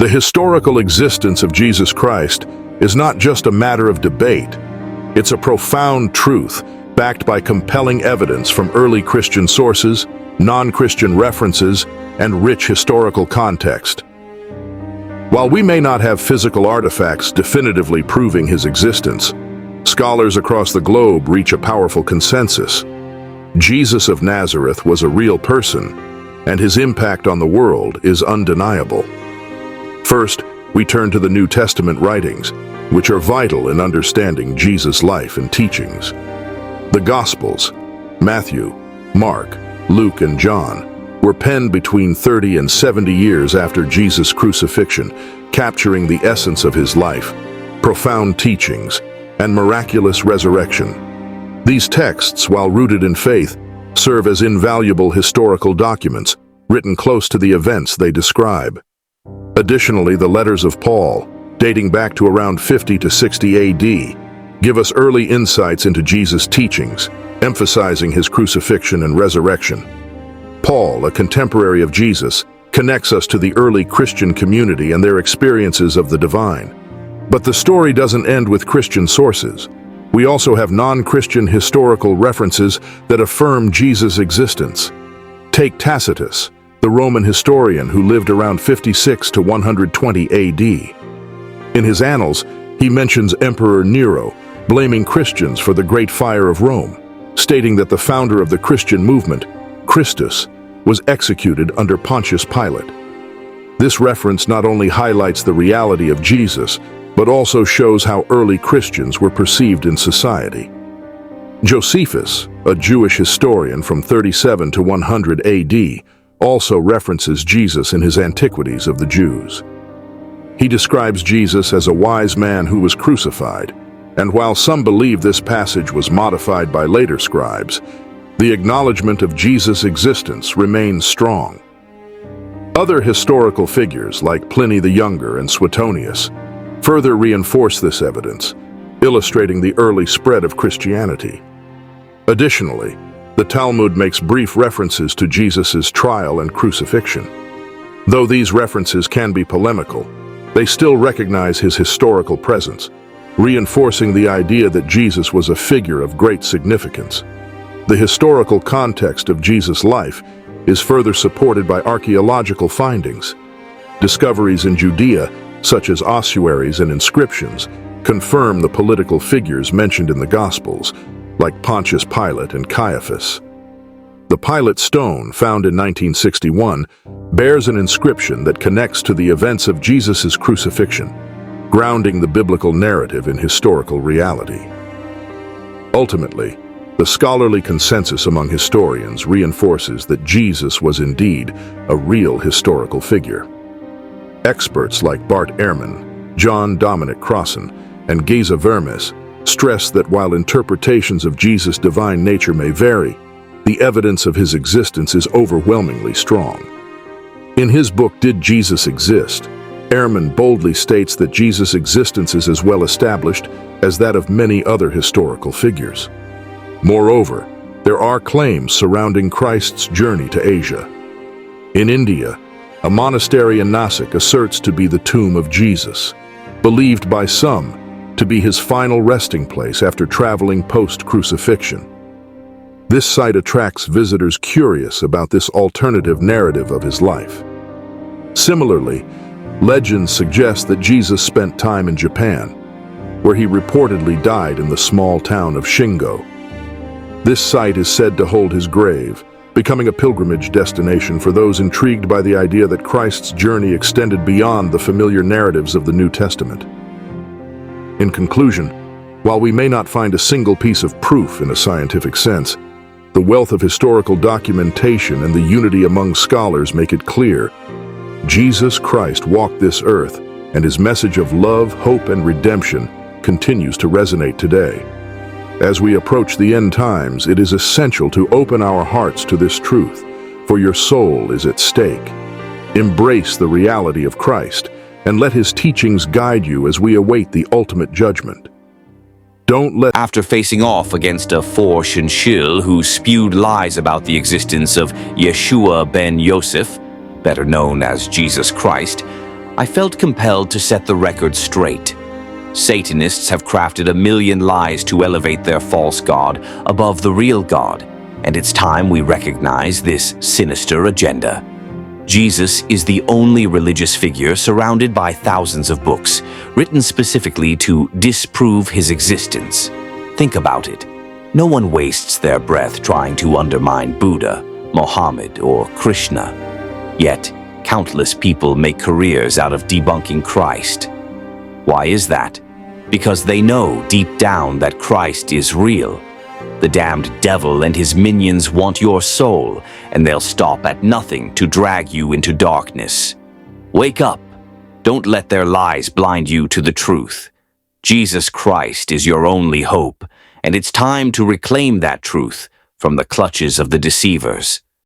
The historical existence of Jesus Christ is not just a matter of debate. It's a profound truth backed by compelling evidence from early Christian sources, non-Christian references, and rich historical context. While we may not have physical artifacts definitively proving his existence, scholars across the globe reach a powerful consensus. Jesus of Nazareth was a real person, and his impact on the world is undeniable. First, we turn to the New Testament writings, which are vital in understanding Jesus' life and teachings. The Gospels, Matthew, Mark, Luke, and John, were penned between 30 and 70 years after Jesus' crucifixion, capturing the essence of his life, profound teachings, and miraculous resurrection. These texts, while rooted in faith, serve as invaluable historical documents, written close to the events they describe. Additionally, the letters of Paul, dating back to around 50 to 60 AD, give us early insights into Jesus' teachings, emphasizing his crucifixion and resurrection. Paul, a contemporary of Jesus, connects us to the early Christian community and their experiences of the divine. But the story doesn't end with Christian sources. We also have non-Christian historical references that affirm Jesus' existence. Take Tacitus, the Roman historian who lived around 56 to 120 AD. In his annals, he mentions Emperor Nero, blaming Christians for the Great Fire of Rome, stating that the founder of the Christian movement, Christus, was executed under Pontius Pilate. This reference not only highlights the reality of Jesus, but also shows how early Christians were perceived in society. Josephus, a Jewish historian from 37 to 100 AD, also references Jesus in his Antiquities of the Jews. He describes Jesus as a wise man who was crucified, and while some believe this passage was modified by later scribes, the acknowledgement of Jesus' existence remains strong. Other historical figures like Pliny the Younger and Suetonius further reinforce this evidence, illustrating the early spread of Christianity. Additionally, the Talmud makes brief references to Jesus' trial and crucifixion. Though these references can be polemical, they still recognize his historical presence, reinforcing the idea that Jesus was a figure of great significance. The historical context of Jesus' life is further supported by archaeological findings. Discoveries in Judea, such as ossuaries and inscriptions, confirm the political figures mentioned in the Gospels, like Pontius Pilate and Caiaphas. The Pilate stone, found in 1961, bears an inscription that connects to the events of Jesus' crucifixion, grounding the biblical narrative in historical reality. Ultimately, the scholarly consensus among historians reinforces that Jesus was indeed a real historical figure. Experts like Bart Ehrman, John Dominic Crossan, and Geza Vermes stress that while interpretations of Jesus' divine nature may vary, the evidence of his existence is overwhelmingly strong. In his book, Did Jesus Exist?, Ehrman boldly states that Jesus' existence is as well established as that of many other historical figures. Moreover, there are claims surrounding Christ's journey to Asia. In India, a monastery in Nasik asserts to be the tomb of Jesus, believed by some to be his final resting place after traveling post-crucifixion. This site attracts visitors curious about this alternative narrative of his life. Similarly, legends suggest that Jesus spent time in Japan, where he reportedly died in the small town of Shingo. This site is said to hold his grave, becoming a pilgrimage destination for those intrigued by the idea that Christ's journey extended beyond the familiar narratives of the New Testament. In conclusion, while we may not find a single piece of proof in a scientific sense, the wealth of historical documentation and the unity among scholars make it clear Jesus Christ walked this earth, and his message of love, hope, and redemption continues to resonate today. As we approach the end times, it is essential to open our hearts to this truth, for your soul is at stake. Embrace the reality of Christ, and let his teachings guide you as we await the ultimate judgment. After facing off against a Forsh and Shill who spewed lies about the existence of Yeshua ben Yosef, better known as Jesus Christ, I felt compelled to set the record straight. Satanists have crafted a million lies to elevate their false god above the real God, and it's time we recognize this sinister agenda. Jesus is the only religious figure surrounded by thousands of books, written specifically to disprove his existence. Think about it. No one wastes their breath trying to undermine Buddha, Mohammed, or Krishna. Yet, countless people make careers out of debunking Christ. Why is that? Because they know deep down that Christ is real. The damned devil and his minions want your soul, and they'll stop at nothing to drag you into darkness. Wake up. Don't let their lies blind you to the truth. Jesus Christ is your only hope, and it's time to reclaim that truth from the clutches of the deceivers.